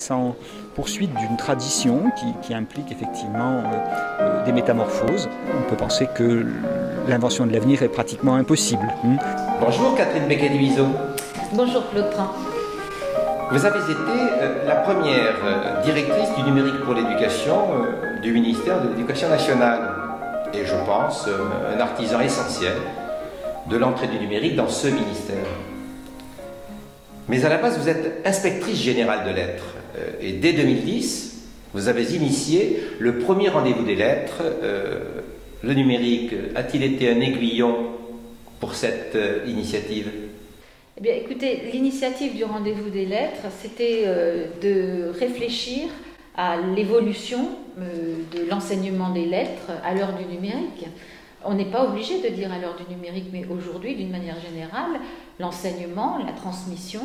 passe en poursuite d'une tradition qui implique effectivement des métamorphoses. On peut penser que l'invention de l'avenir est pratiquement impossible. Bonjour Catherine Becquet-Diviso. Bonjour Claude Tran. Vous avez été la première directrice du numérique pour l'éducation du ministère de l'Éducation nationale. Et je pense un artisan essentiel de l'entrée du numérique dans ce ministère. Mais à la base, vous êtes inspectrice générale de lettres. Et dès 2010, vous avez initié le premier rendez-vous des lettres. Le numérique a-t-il été un aiguillon pour cette initiative ? Eh bien, écoutez, l'initiative du rendez-vous des lettres, c'était de réfléchir à l'évolution de l'enseignement des lettres à l'heure du numérique. On n'est pas obligé de dire à l'heure du numérique, mais aujourd'hui, d'une manière générale, l'enseignement, la transmission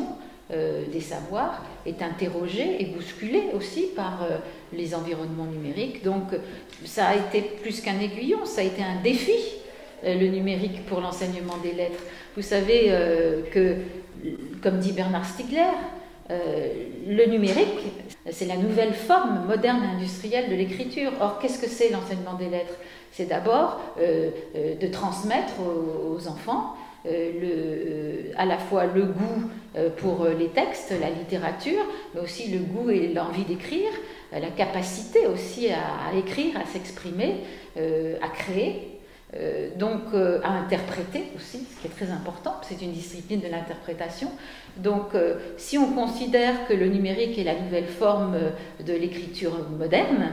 des savoirs est interrogée et bousculée aussi par les environnements numériques. Donc, ça a été plus qu'un aiguillon, ça a été un défi, le numérique pour l'enseignement des lettres. Vous savez que, comme dit Bernard Stiegler, le numérique, c'est la nouvelle forme moderne et industrielle de l'écriture. Or, qu'est-ce que c'est l'enseignement des lettres ? C'est d'abord de transmettre aux enfants à la fois le goût pour les textes, la littérature, mais aussi le goût et l'envie d'écrire, la capacité aussi à écrire, à s'exprimer, à créer. Donc à interpréter aussi, ce qui est très important, c'est une discipline de l'interprétation. Donc si on considère que le numérique est la nouvelle forme de l'écriture moderne,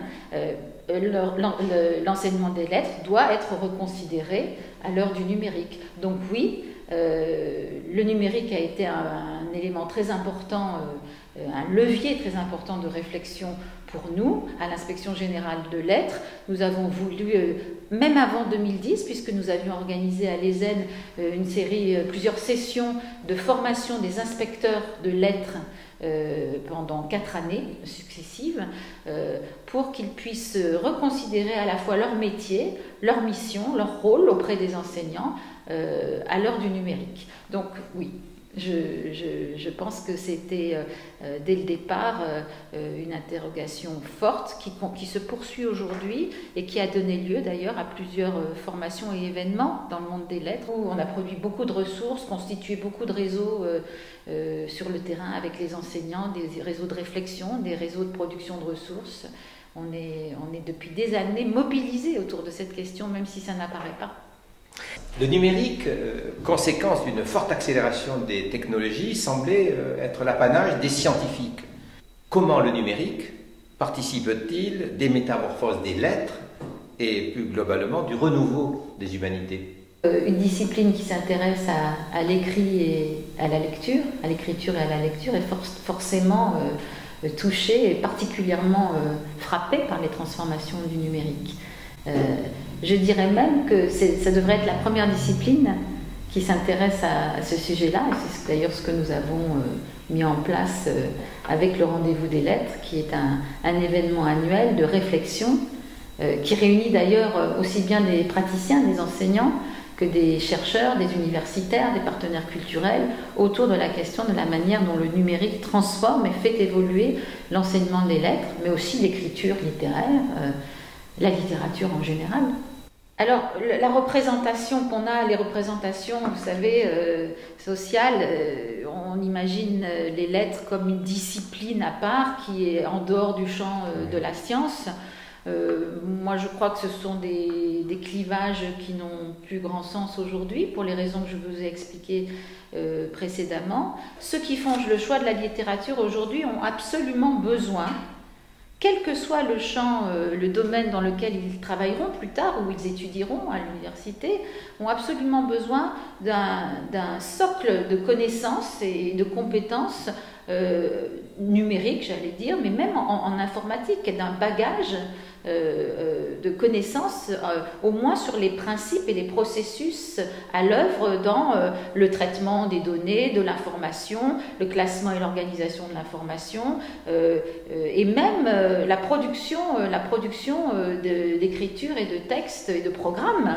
l'enseignement des lettres doit être reconsidéré à l'heure du numérique. Donc oui, le numérique a été un élément très important, un levier très important de réflexion pour nous, à l'Inspection générale de lettres. Nous avons voulu, même avant 2010, puisque nous avions organisé à l'ESN plusieurs sessions de formation des inspecteurs de lettres pendant 4 années successives, pour qu'ils puissent reconsidérer à la fois leur métier, leur mission, leur rôle auprès des enseignants à l'heure du numérique. Donc oui, je pense que c'était dès le départ une interrogation forte qui se poursuit aujourd'hui et qui a donné lieu d'ailleurs à plusieurs formations et événements dans le monde des lettres où on a produit beaucoup de ressources, constitué beaucoup de réseaux sur le terrain avec les enseignants, des réseaux de réflexion, des réseaux de production de ressources. On est depuis des années mobilisés autour de cette question, même si ça n'apparaît pas. Le numérique, conséquence d'une forte accélération des technologies, semblait être l'apanage des scientifiques. Comment le numérique participe-t-il des métamorphoses des lettres et plus globalement du renouveau des humanités ? Une discipline qui s'intéresse à l'écrit et à la lecture, à l'écriture et à la lecture, est forcément touchée et particulièrement frappée par les transformations du numérique. Je dirais même que ça devrait être la première discipline qui s'intéresse à ce sujet-là, et c'est d'ailleurs ce que nous avons mis en place avec le Rendez-vous des lettres, qui est un événement annuel de réflexion qui réunit d'ailleurs aussi bien des praticiens, des enseignants, que des chercheurs, des universitaires, des partenaires culturels, autour de la question de la manière dont le numérique transforme et fait évoluer l'enseignement des lettres, mais aussi l'écriture littéraire, la littérature en général. Alors, la représentation qu'on a, les représentations, vous savez, sociales, on imagine les lettres comme une discipline à part qui est en dehors du champ de la science. Moi, je crois que ce sont des clivages qui n'ont plus grand sens aujourd'hui, pour les raisons que je vous ai expliquées précédemment. Ceux qui font le choix de la littérature aujourd'hui ont absolument besoin, quel que soit le champ, le domaine dans lequel ils travailleront plus tard ou ils étudieront à l'université, ont absolument besoin d'un socle de connaissances et de compétences numériques, j'allais dire, mais même en informatique, d'un bagage de connaissances, au moins sur les principes et les processus à l'œuvre dans le traitement des données, de l'information, le classement et l'organisation de l'information, et même la production d'écriture et de textes et de programmes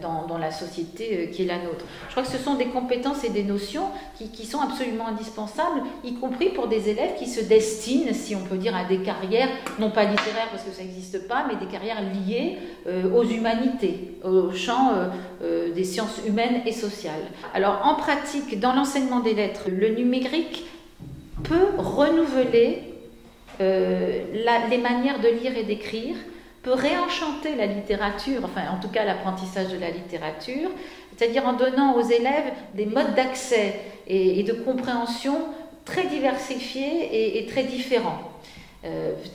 dans la société qui est la nôtre. Je crois que ce sont des compétences et des notions qui sont absolument indispensables, y compris pour des élèves qui se destinent, si on peut dire, à des carrières, non pas littéraires parce que ça n'existe pas, mais des carrières liées aux humanités, au champ des sciences humaines et sociales. Alors en pratique, dans l'enseignement des lettres, le numérique peut renouveler les manières de lire et d'écrire, peut réenchanter la littérature, enfin en tout cas l'apprentissage de la littérature, c'est-à-dire en donnant aux élèves des modes d'accès et de compréhension très diversifiés et très différents.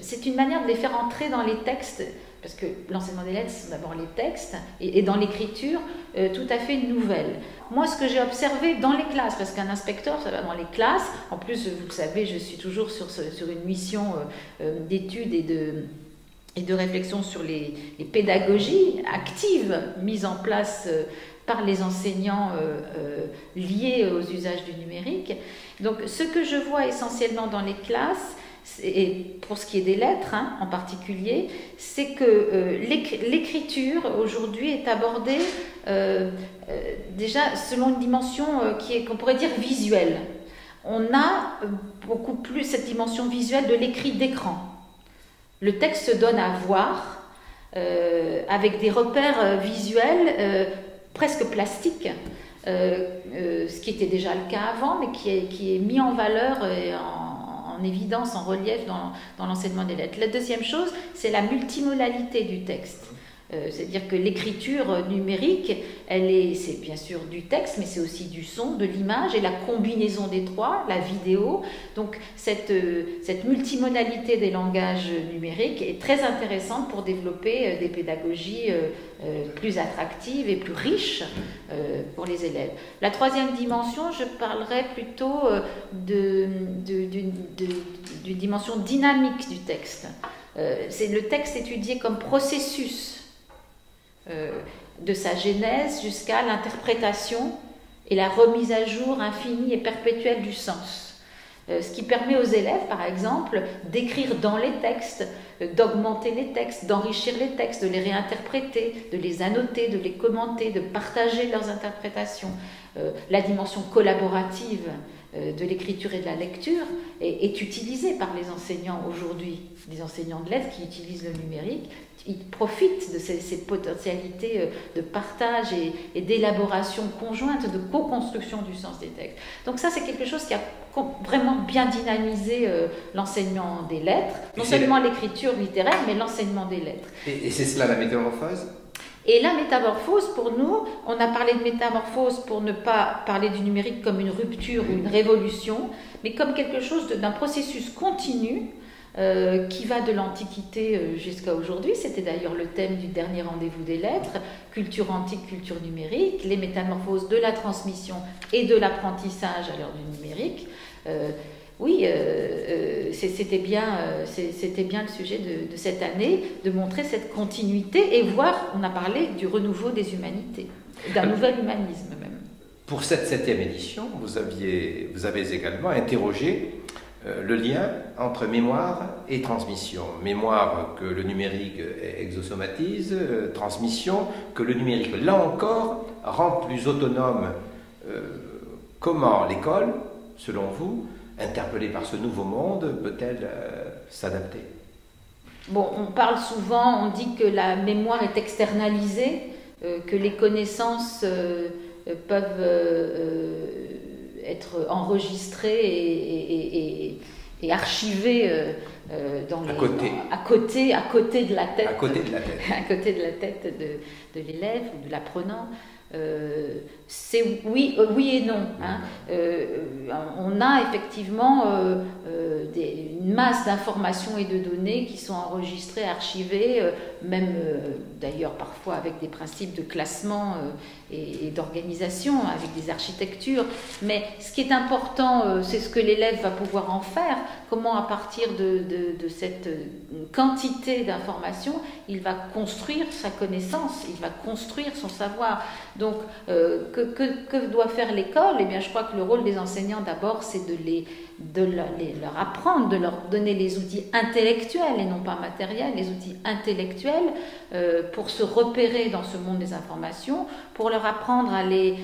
C'est une manière de les faire entrer dans les textes, parce que l'enseignement des lettres, c'est d'abord les textes, et dans l'écriture, tout à fait nouvelle. Moi, ce que j'ai observé dans les classes, parce qu'un inspecteur, ça va dans les classes, en plus, vous le savez, je suis toujours sur une mission d'études et de réflexion sur les pédagogies actives mises en place par les enseignants liés aux usages du numérique. Donc, ce que je vois essentiellement dans les classes, et pour ce qui est des lettres en particulier, c'est que l'écriture aujourd'hui est abordée déjà selon une dimension qu'on pourrait dire visuelle. On a beaucoup plus cette dimension visuelle de l'écrit d'écran. Le texte se donne à voir avec des repères visuels presque plastiques, ce qui était déjà le cas avant, mais qui est mis en valeur et en évidence, en relief dans l'enseignement des lettres. La deuxième chose, c'est la multimodalité du texte. C'est-à-dire que l'écriture numérique, c'est bien sûr du texte, mais c'est aussi du son, de l'image et la combinaison des trois, la vidéo. Donc cette multimodalité des langages numériques est très intéressante pour développer des pédagogies plus attractives et plus riches pour les élèves. La troisième dimension, je parlerai plutôt d'une dimension dynamique du texte. C'est le texte étudié comme processus de sa genèse jusqu'à l'interprétation et la remise à jour infinie et perpétuelle du sens. Ce qui permet aux élèves, par exemple, d'écrire dans les textes, d'augmenter les textes, d'enrichir les textes, de les réinterpréter, de les annoter, de les commenter, de partager leurs interprétations. La dimension collaborative de l'écriture et de la lecture est utilisée par les enseignants aujourd'hui, les enseignants de lettres qui utilisent le numérique. Ils profitent de ces potentialités de partage et d'élaboration conjointe, de co-construction du sens des textes. Donc ça, c'est quelque chose qui a vraiment bien dynamisé l'enseignement des lettres, non seulement l'écriture littéraire, mais l'enseignement des lettres. Et c'est cela la métamorphose ? Et la métamorphose, pour nous, on a parlé de métamorphose pour ne pas parler du numérique comme une rupture ou une révolution, mais comme quelque chose d'un processus continu qui va de l'Antiquité jusqu'à aujourd'hui. C'était d'ailleurs le thème du dernier rendez-vous des lettres, culture antique, culture numérique, les métamorphoses de la transmission et de l'apprentissage à l'heure du numérique. Oui, c'était bien le sujet de cette année, de montrer cette continuité et voir, on a parlé du renouveau des humanités, d'un nouvel humanisme même. Pour cette 7e édition, vous avez également interrogé le lien entre mémoire et transmission. Mémoire que le numérique exosomatise, transmission que le numérique, là encore, rend plus autonome. Comment l'école, selon vous, interpellée par ce nouveau monde, peut-elle s'adapter ? Bon, on parle souvent, on dit que la mémoire est externalisée, que les connaissances peuvent être enregistrées et archivées à côté de la tête. À côté de la tête. À côté de la tête de l'élève ou de l'apprenant. C'est oui et non. On a effectivement une masse d'informations et de données qui sont enregistrées, archivées, même d'ailleurs parfois avec des principes de classement et d'organisation, avec des architectures. Mais ce qui est important, c'est ce que l'élève va pouvoir en faire, comment à partir de cette quantité d'informations, il va construire sa connaissance, il va construire son savoir. Donc, que doit faire l'école ? Eh bien, je crois que le rôle des enseignants, d'abord, c'est de de leur apprendre, de leur donner les outils intellectuels et non pas matériels, les outils intellectuels pour se repérer dans ce monde des informations, pour leur apprendre à les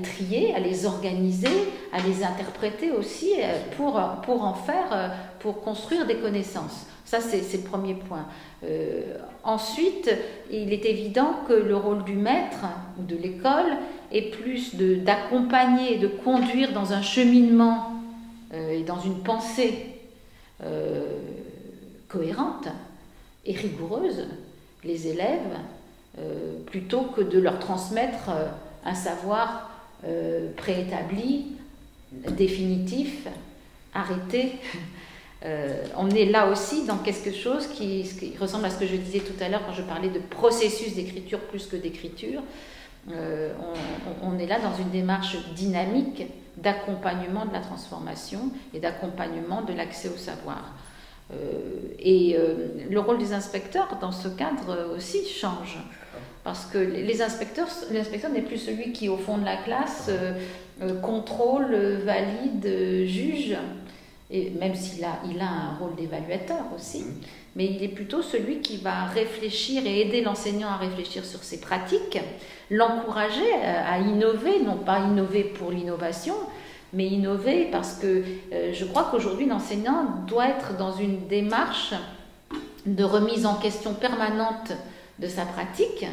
trier, à les organiser, à les interpréter aussi pour en faire, pour construire des connaissances. Ça, c'est le premier point. Ensuite, il est évident que le rôle du maître ou de l'école est plus d'accompagner, de conduire dans un cheminement et dans une pensée cohérente et rigoureuse les élèves, plutôt que de leur transmettre un savoir préétabli, définitif, arrêté. On est là aussi dans quelque chose qui ressemble à ce que je disais tout à l'heure quand je parlais de processus d'écriture plus que d'écriture. On est là dans une démarche dynamique d'accompagnement de la transformation et d'accompagnement de l'accès au savoir. Le rôle des inspecteurs dans ce cadre aussi change. Parce que l'inspecteur n'est plus celui qui, au fond de la classe, contrôle, valide, juge, et même s'il a un rôle d'évaluateur aussi, mais il est plutôt celui qui va réfléchir et aider l'enseignant à réfléchir sur ses pratiques, l'encourager à innover, non pas innover pour l'innovation, mais innover parce que je crois qu'aujourd'hui l'enseignant doit être dans une démarche de remise en question permanente de sa pratique,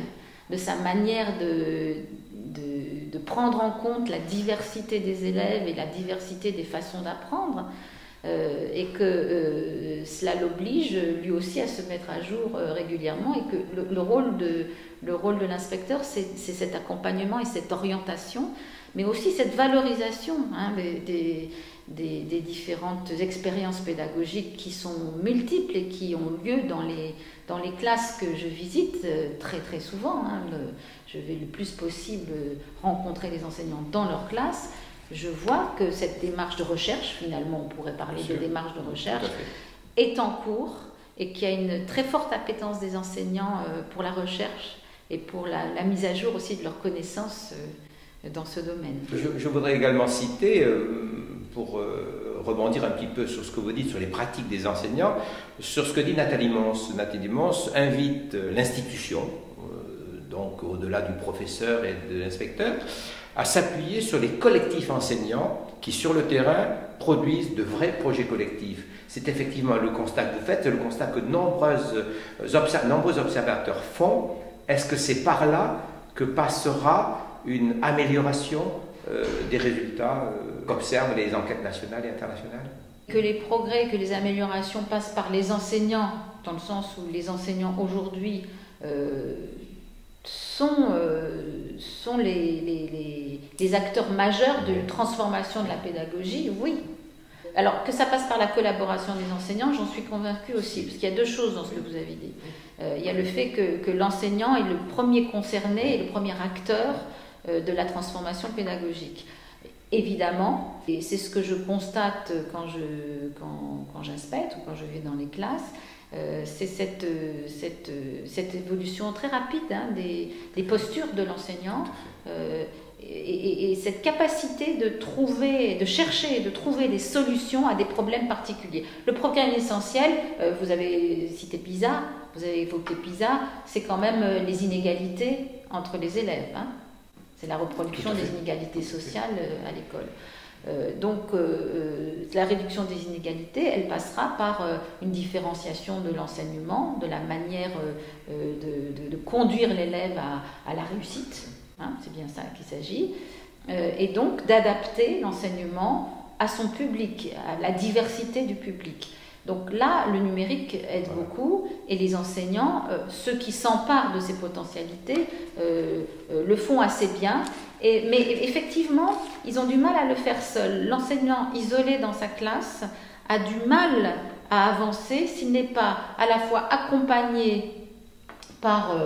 de sa manière de prendre en compte la diversité des élèves et la diversité des façons d'apprendre, et que cela l'oblige lui aussi à se mettre à jour régulièrement, et que le rôle de l'inspecteur, c'est cet accompagnement et cette orientation, mais aussi cette valorisation des différentes expériences pédagogiques qui sont multiples et qui ont lieu dans les classes que je visite très très souvent. Je vais le plus possible rencontrer les enseignants dans leur classe. Je vois que cette démarche de recherche, finalement on pourrait parler de démarche de recherche, est en cours et qu'il y a une très forte appétence des enseignants pour la recherche et pour la mise à jour aussi de leurs connaissances dans ce domaine. Je voudrais également citer, pour rebondir un petit peu sur ce que vous dites sur les pratiques des enseignants, sur ce que dit Nathalie Mons. Nathalie Mons invite l'institution, donc au-delà du professeur et de l'inspecteur, à s'appuyer sur les collectifs enseignants qui, sur le terrain, produisent de vrais projets collectifs. C'est effectivement le constat que vous faites, c'est le constat que nombreux observateurs font. Est-ce que c'est par là que passera une amélioration des résultats qu'observent les enquêtes nationales et internationales? Que les progrès, que les améliorations passent par les enseignants, dans le sens où les enseignants aujourd'hui sont les acteurs majeurs de transformation de la pédagogie, oui. Alors, que ça passe par la collaboration des enseignants, j'en suis convaincue aussi, parce qu'il y a deux choses dans ce que vous avez dit. Il y a le fait que l'enseignant est le premier concerné et le premier acteur de la transformation pédagogique. Évidemment, et c'est ce que je constate quand j'inspecte ou quand je vais dans les classes, c'est cette évolution très rapide des postures de l'enseignant et cette capacité de chercher et de trouver des solutions à des problèmes particuliers. Le problème essentiel, vous avez cité PISA, vous avez évoqué PISA, c'est quand même les inégalités entre les élèves. C'est la reproduction des inégalités sociales à l'école. Donc la réduction des inégalités, elle passera par une différenciation de l'enseignement, de la manière de conduire l'élève à la réussite, c'est bien ça qu'il s'agit, et donc d'adapter l'enseignement à son public, à la diversité du public. Donc là, le numérique aide beaucoup, et les enseignants, ceux qui s'emparent de ces potentialités, le font assez bien. Mais effectivement, ils ont du mal à le faire seuls. L'enseignant isolé dans sa classe a du mal à avancer s'il n'est pas à la fois accompagné par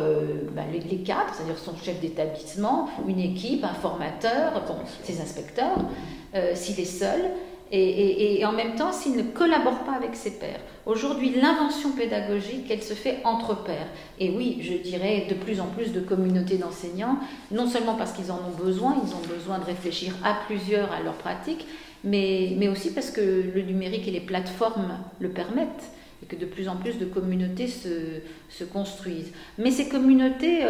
les cadres, c'est-à-dire son chef d'établissement, une équipe, un formateur, ses inspecteurs, s'il est seul, et en même temps s'il ne collabore pas avec ses pairs. Aujourd'hui, l'invention pédagogique, elle se fait entre pairs. Et oui, je dirais de plus en plus de communautés d'enseignants, non seulement parce qu'ils en ont besoin de réfléchir à plusieurs à leur pratique, mais aussi parce que le numérique et les plateformes le permettent, et que de plus en plus de communautés se construisent. Mais ces communautés,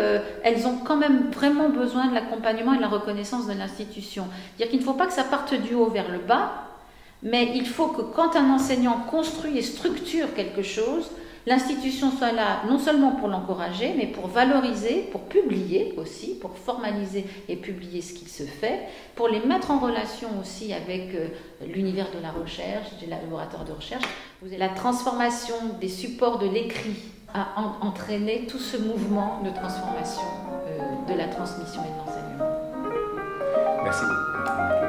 elles ont quand même vraiment besoin de l'accompagnement et de la reconnaissance de l'institution. C'est-à-dire qu'il ne faut pas que ça parte du haut vers le bas, mais il faut que quand un enseignant construit et structure quelque chose, l'institution soit là non seulement pour l'encourager, mais pour valoriser, pour publier aussi, pour formaliser et publier ce qu'il se fait, pour les mettre en relation aussi avec l'univers de la recherche, des laboratoires de recherche. La transformation des supports de l'écrit a entraîné tout ce mouvement de transformation de la transmission et de l'enseignement. Merci beaucoup.